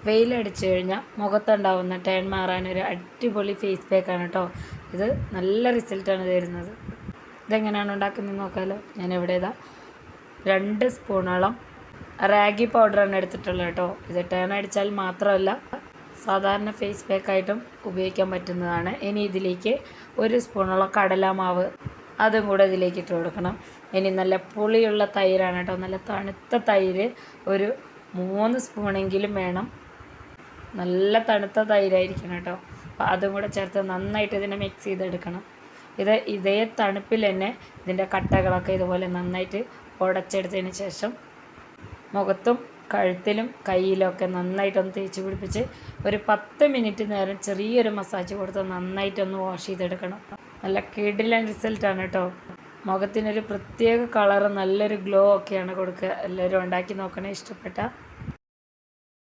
വെയിലടിച്ചു കഴിഞ്ഞാൽ മുഖത്തുണ്ടാവുന്ന ടേൺ മാറാനൊരു അടിപൊളി ഫേസ് പാക്കാണ് കേട്ടോ. ഇത് നല്ല റിസൾട്ടാണ് തരുന്നത്. ഇതെങ്ങനെയാണ് ഉണ്ടാക്കുന്നത് നോക്കാമല്ലോ. ഞാനിവിടെ 2 സ്പൂണോളം റാഗി പൗഡറാണ് എടുത്തിട്ടുള്ളത് കേട്ടോ. ഇത് ടേൺ അടിച്ചാൽ മാത്രമല്ല സാധാരണ ഫേസ് പാക്കായിട്ടും ഉപയോഗിക്കാൻ പറ്റുന്നതാണ്. ഇനി ഇതിലേക്ക് 1 സ്പൂണോളം കടലമാവ് അതും കൂടെ ഇതിലേക്ക് ഇട്ട് കൊടുക്കണം. ഇനി നല്ല പുളിയുള്ള തൈരാണ് കേട്ടോ. നല്ല തണുത്ത തൈര് ഒരു 3 സ്പൂണെങ്കിലും വേണം. നല്ല തണുത്ത തൈരായിരിക്കണം കേട്ടോ. അപ്പോൾ അതും കൂടെ ചേർത്ത് നന്നായിട്ട് ഇതിനെ മിക്സ് ചെയ്തെടുക്കണം. ഇതേ തണുപ്പിൽ തന്നെ ഇതിൻ്റെ കട്ടകളൊക്കെ ഇതുപോലെ നന്നായിട്ട് ഉടച്ചെടുത്തതിന് ശേഷം മുഖത്തും കഴുത്തിലും കയ്യിലൊക്കെ നന്നായിട്ടൊന്ന് തേച്ച് പിടിപ്പിച്ച് ഒരു 10 മിനിറ്റ് നേരം ചെറിയൊരു മസാജ് കൊടുത്ത് നന്നായിട്ടൊന്ന് വാഷ് ചെയ്തെടുക്കണം. നല്ല കിടിലൻ റിസൾട്ടാണ് കേട്ടോ. മുഖത്തിനൊരു പ്രത്യേക കളറ്, നല്ലൊരു ഗ്ലോ ഒക്കെയാണ് കൊടുക്കുക. എല്ലാവരും ഉണ്ടാക്കി നോക്കണേ. ഇഷ്ടപ്പെട്ട